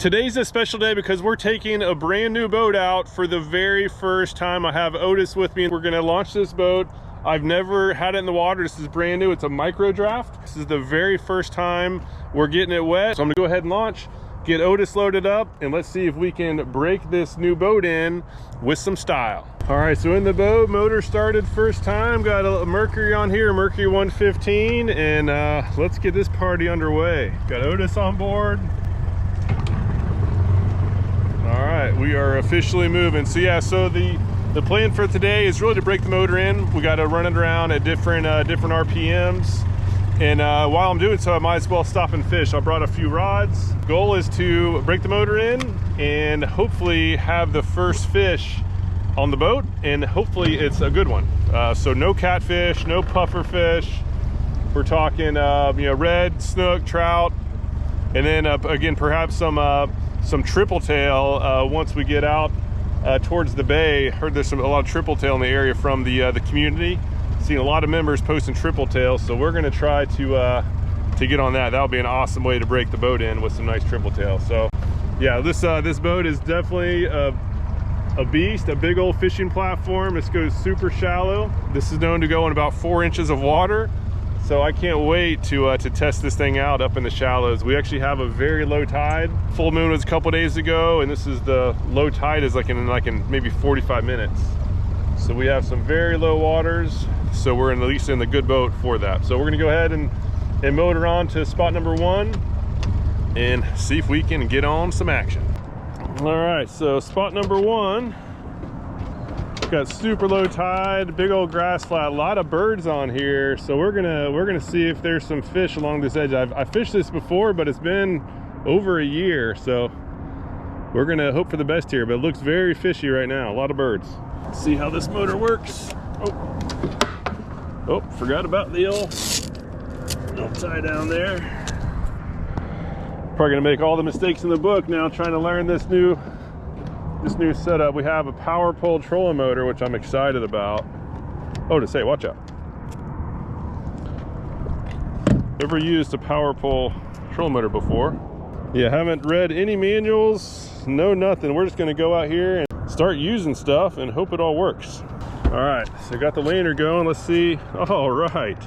Today's a special day because we're taking a brand new boat out for the very first time. I have Otis with me. We're gonna launch this boat. I've never had it in the water. This is brand new. It's a micro draft. This is the very first time we're getting it wet. So I'm gonna go ahead and launch, get Otis loaded up, and let's see if we can break this new boat in with some style. All right, so in the boat, motor started first time. Got a Mercury on here, Mercury 115, and let's get this party underway. Got Otis on board. All right, we are officially moving. So yeah, so the plan for today is really to break the motor in. We got to run it around at different RPMs. And while I'm doing so, I might as well stop and fish. I brought a few rods. Goal is to break the motor in and hopefully have the first fish on the boat, and hopefully it's a good one. So no catfish, no puffer fish. We're talking red, snook, trout, and then again perhaps some tripletail once we get out towards the bay. Heard there's a lot of tripletail in the area from the community. Seen a lot of members posting tripletail, so we're going to try to get on that. That'll be an awesome way to break the boat in with some nice tripletail. So yeah, this boat is definitely a beast, a big old fishing platform. This goes super shallow. This is known to go in about 4 inches of water. So I can't wait to test this thing out up in the shallows. We actually have a very low tide. Full moon was a couple days ago, and this is the low tide is like in maybe 45 minutes. So we have some very low waters. So we're at least in the good boat for that. So we're gonna go ahead and motor on to spot number 1 and see if we can get on some action. All right, so spot number 1. Got super low tide, big old grass flat, a lot of birds on here. So we're gonna see if there's some fish along this edge. I fished this before, but it's been over a year, so we're gonna hope for the best here. But it looks very fishy right now. A lot of birds. Let's see how this motor works. Oh, forgot about the old tie down there. Probably gonna make all the mistakes in the book now trying to learn this new setup. We have a power pole trolling motor, which I'm excited about. Otis, hey, watch out. Ever used a power pole trolling motor before? Yeah, haven't read any manuals, no nothing. We're just gonna go out here and start using stuff and hope it all works. All right, so got the laner going. Let's see. All right.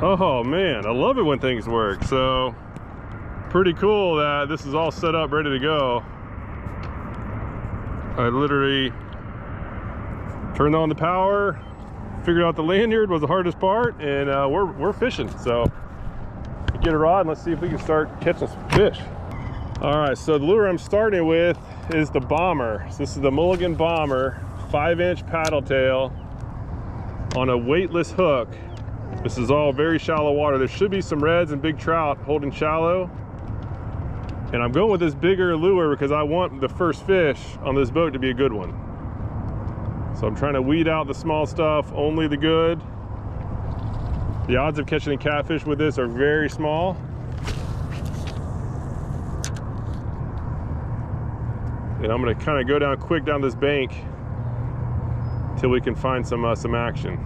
Oh man, I love it when things work. So pretty cool that this is all set up, ready to go. I literally turned on the power, figured out the lanyard was the hardest part, and we're fishing. So get a rod and let's see if we can start catching some fish. All right, so the lure I'm starting with is the Bomber. So this is the Mulligan Bomber, 5-inch paddle tail on a weightless hook. This is all very shallow water. There should be some reds and big trout holding shallow. And I'm going with this bigger lure because I want the first fish on this boat to be a good one. So I'm trying to weed out the small stuff, only the good. The odds of catching a catfish with this are very small. And I'm gonna kind of go down quick down this bank till we can find some action.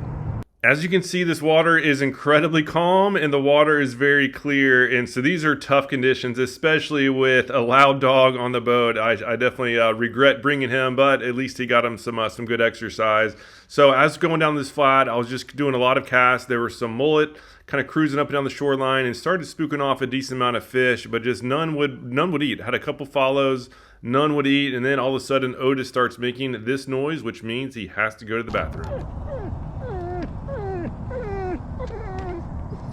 As you can see, this water is incredibly calm and the water is very clear. And so these are tough conditions, especially with a loud dog on the boat. I definitely regret bringing him, but at least he got him some good exercise. So as going down this flat, I was just doing a lot of casts. There were some mullet kind of cruising up and down the shoreline and started spooking off a decent amount of fish, but just none would eat. Had a couple follows, none would eat. And then all of a sudden Otis starts making this noise, which means he has to go to the bathroom.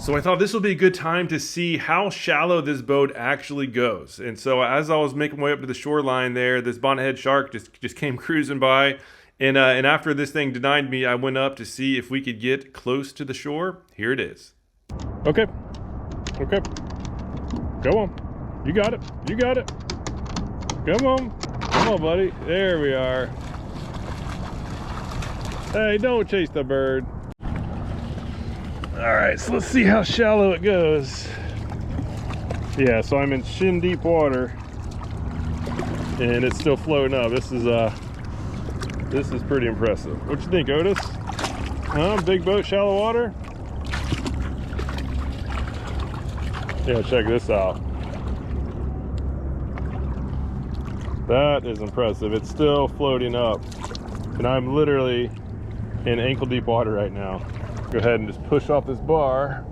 So I thought this would be a good time to see how shallow this boat actually goes. And so as I was making my way up to the shoreline there, this bonnethead shark just came cruising by. And after this thing denied me, I went up to see if we could get close to the shore. Here it is. Okay. Okay. Go on. You got it. You got it. Come on. Come on, buddy. There we are. Hey, don't chase the bird. All right, so let's see how shallow it goes. Yeah, so I'm in shin deep water and it's still floating up. This is pretty impressive. What you think, Otis? Huh? Big boat, shallow water? Yeah, check this out. That is impressive. It's still floating up, and I'm literally in ankle deep water right now. Go ahead and just push off this bar.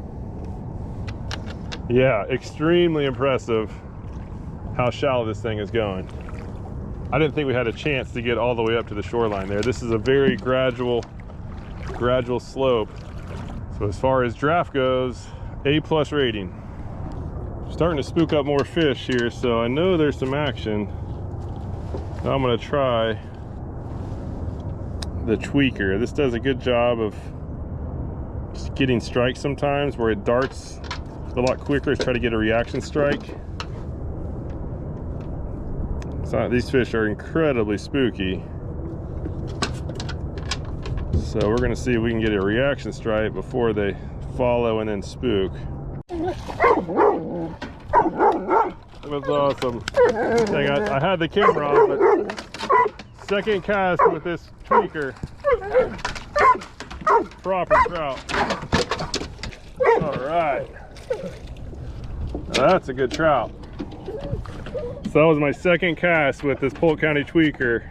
Yeah, extremely impressive how shallow this thing is going. I didn't think we had a chance to get all the way up to the shoreline there. This is a very gradual slope. So as far as draft goes, A+ rating. Starting to spook up more fish here, so I know there's some action. Now I'm gonna try the tweaker. This does a good job of just getting strikes sometimes where it darts a lot quicker to try to get a reaction strike. So these fish are incredibly spooky. So we're gonna see if we can get a reaction strike before they follow and then spook. It was awesome. Dang, I had the camera on, but second cast with this tweaker. Proper trout. All right. Now that's a good trout. So that was my second cast with this Polk County tweaker.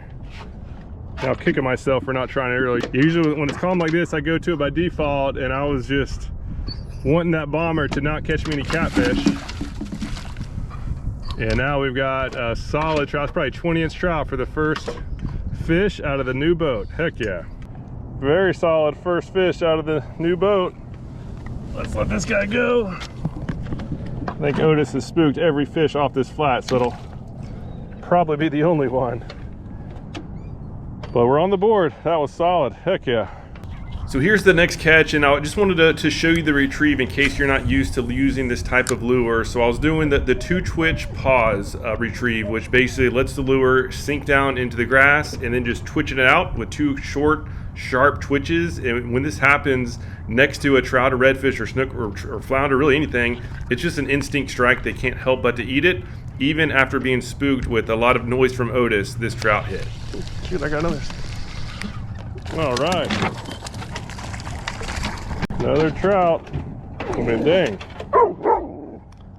Now kicking myself for not trying it early. Usually when it's calm like this, I go to it by default, and I was just wanting that bomber to not catch me any catfish. And now we've got a solid trout. It's probably 20-inch trout for the first fish out of the new boat. Heck yeah. Very solid first fish out of the new boat. Let's let this guy go. I think Otis has spooked every fish off this flat, so it'll probably be the only one. But we're on the board. That was solid. Heck yeah. So here's the next catch, and I just wanted to show you the retrieve in case you're not used to using this type of lure. So I was doing the 2-twitch pause retrieve, which basically lets the lure sink down into the grass and then just twitch it out with 2 short, sharp twitches. And when this happens next to a trout, a redfish, or snook, or flounder, really anything, it's just an instinct strike. They can't help but to eat it. Even after being spooked with a lot of noise from Otis, this trout hit. Shoot, I got another. All right. Another trout. I mean, dang.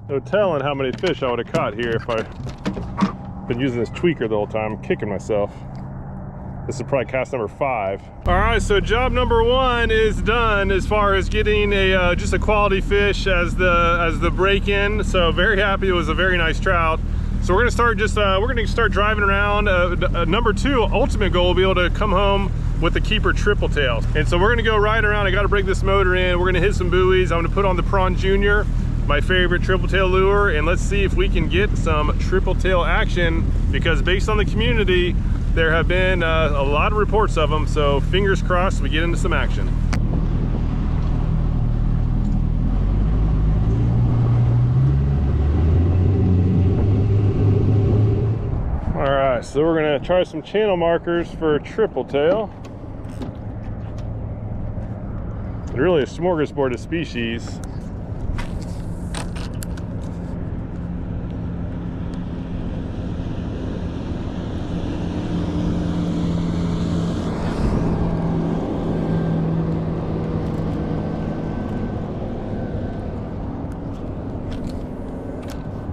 No telling how many fish I would have caught here if I'd been using this tweaker the whole time. I'm kicking myself. This is probably cast number 5. All right, so job number 1 is done as far as getting a just a quality fish as the break-in. So very happy. It was a very nice trout. So we're gonna start driving around. Number 2 ultimate goal will be able to come home with the keeper Tripletail. And so we're gonna go right around. I gotta break this motor in. We're gonna hit some buoys. I'm gonna put on the Prawn Junior, my favorite Tripletail lure, and let's see if we can get some Tripletail action, because based on the community, there have been a lot of reports of them. So fingers crossed we get into some action. All right, so we're gonna try some channel markers for Tripletail. Really a smorgasbord of species.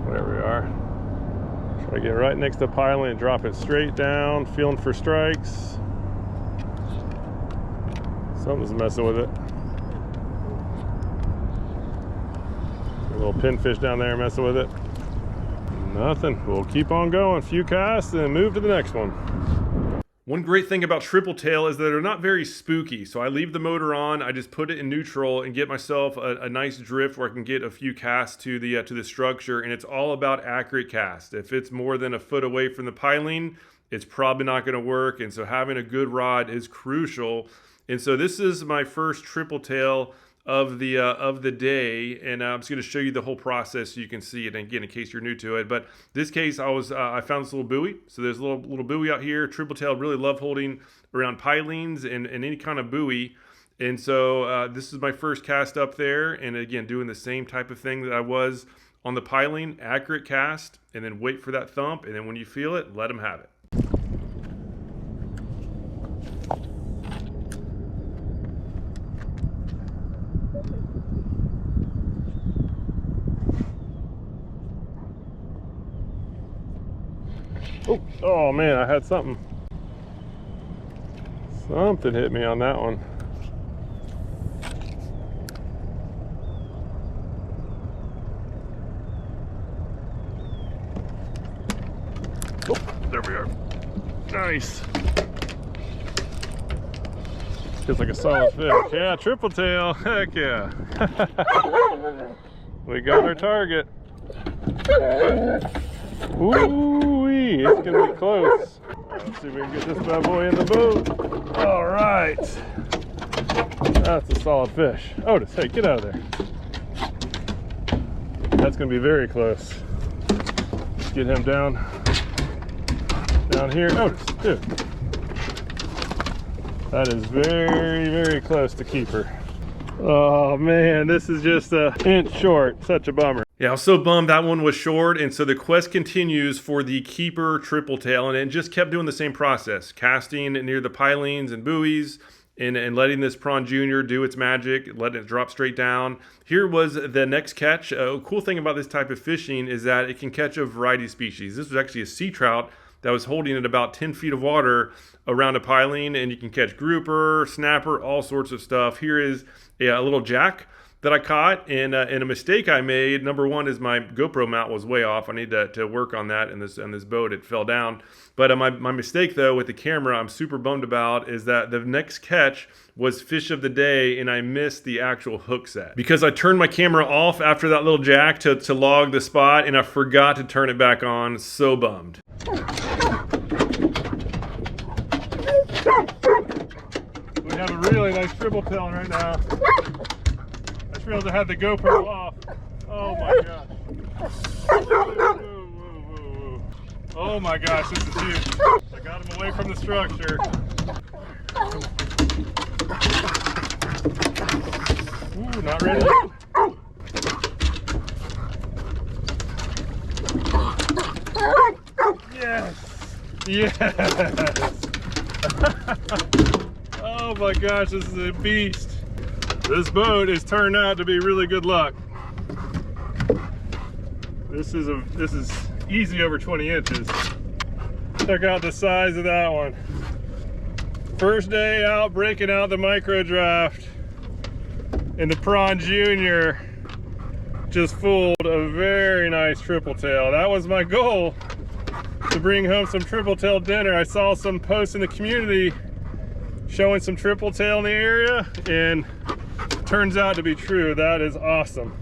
There we are. Try to get right next to the piling and drop it straight down, feeling for strikes. Something's messing with it. A little pinfish down there messing with it. Nothing. We'll keep on going. A few casts and move to the next one. One great thing about Tripletail is that they're not very spooky. So I leave the motor on, I just put it in neutral and get myself a nice drift where I can get a few casts to the structure, and it's all about accurate cast. If it's more than a foot away from the piling, it's probably not going to work, and so having a good rod is crucial. And so this is my first Tripletail of the day, and I'm just going to show you the whole process so you can see it. And again, in case you're new to it, but this case I found this little buoy. So there's a little buoy out here. Tripletail really love holding around pilings and any kind of buoy, and so this is my first cast up there, and again doing the same type of thing that I was on the piling. Accurate cast, and then wait for that thump, and then when you feel it, let them have it. Oh man, I had something hit me on that one. Oh, there we are. Nice. Feels like a solid fish. Yeah, triple tail. Heck yeah. We got our target. Ooh-wee, it's gonna be close. Let's see if we can get this bad boy in the boat. All right. That's a solid fish. Otis, hey, get out of there. That's gonna be very close. Let's get him down here. Otis, dude. That is very, very close to keeper. Oh man, this is just an inch short. Such a bummer. Yeah, I was so bummed that one was short, and so the quest continues for the keeper triple tail, and it just kept doing the same process, casting near the pilings and buoys, and letting this Prawn Junior do its magic, letting it drop straight down. Here was the next catch. A cool thing about this type of fishing is that it can catch a variety of species. This was actually a sea trout that was holding at about 10 feet of water around a piling, and you can catch grouper, snapper, all sorts of stuff. Here is a little jack that I caught, and a mistake I made. Number one is my GoPro mount was way off. I need to work on that in this boat. It fell down. But my mistake though with the camera, I'm super bummed about, is that the next catch was fish of the day, and I missed the actual hook set because I turned my camera off after that little jack to log the spot, and I forgot to turn it back on. So bummed. We have a really nice triple tail right now. I just realized I had the GoPro off. Oh my gosh. Whoa. Oh my gosh, this is huge. I got him away from the structure. Ooh, not ready. Yes. Yes. Oh my gosh, this is a beast. This boat has turned out to be really good luck. This is easy over 20 inches. Check out the size of that one. First day out, breaking out the micro draft, and the Prawn Junior just fooled a very nice triple tail. That was my goal, to bring home some triple tail dinner. I saw some posts in the community showing some triple tail in the area, and turns out to be true. That is awesome.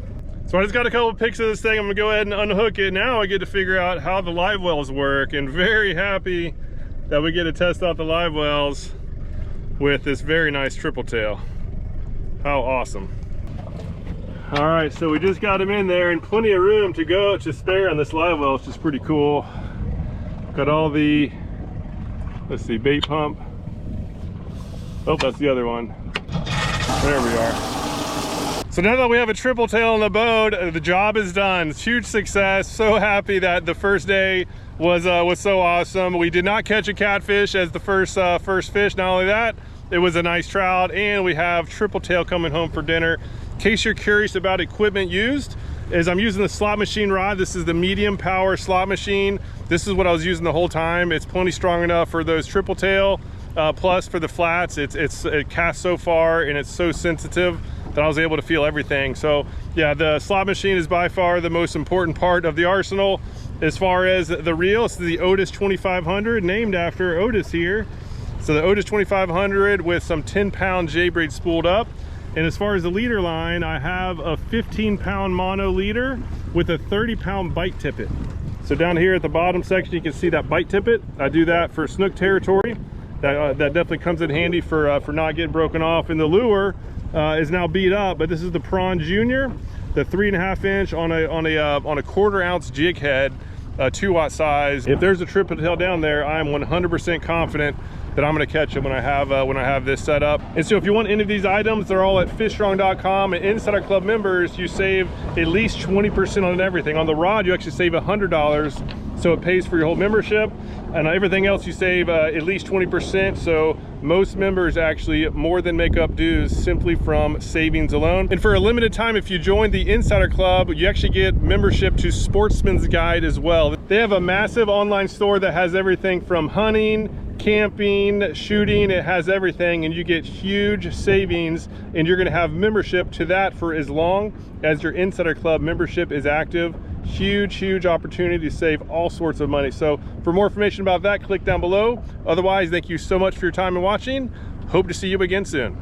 So I just got a couple of pics of this thing. I'm gonna go ahead and unhook it. Now I get to figure out how the live wells work, and very happy that we get to test out the live wells with this very nice triple tail. How awesome. All right, so we just got him in there, and plenty of room to go to spare on this live well, which is pretty cool. Got all the, let's see, bait pump. Oh, that's the other one. There we are. So now that we have a triple tail on the boat, the job is done. It's huge success. So happy that the first day was so awesome. We did not catch a catfish as the first fish. Not only that, it was a nice trout, and we have triple tail coming home for dinner. In case you're curious about equipment used, is I'm using the slot machine rod. This is the medium power slot machine. This is what I was using the whole time. It's plenty strong enough for those triple tail. Plus for the flats, it casts so far, and it's so sensitive that I was able to feel everything. So yeah, the slot machine is by far the most important part of the arsenal. As far as the reel, it's the Otus 2500, named after Otis here. So the Otus 2500 with some 10-pound J-Braid spooled up. And as far as the leader line, I have a 15-pound mono leader with a 30-pound bite tippet. So down here at the bottom section, you can see that bite tippet. I do that for snook territory. That definitely comes in handy for not getting broken off. And the lure is now beat up, but this is the Prawn Junior, the 3.5 inch on a 1/4 ounce jig head, 2-watt size. If there's a triple tail down there, I'm 100% confident that I'm gonna catch them when I have this set up. And so if you want any of these items, they're all at fishstrong.com, and Insider Club members, you save at least 20% on everything. On the rod, you actually save $100, so it pays for your whole membership, and everything else you save at least 20%. So most members actually more than make up dues simply from savings alone. And for a limited time, if you join the Insider Club, you actually get membership to Sportsman's Guide as well. They have a massive online store that has everything from hunting, camping, shooting. It has everything, and you get huge savings, and you're going to have membership to that for as long as your Insider Club membership is active. Huge opportunity to save all sorts of money. So for more information about that, click down below. Otherwise, thank you so much for your time and watching. Hope to see you again soon.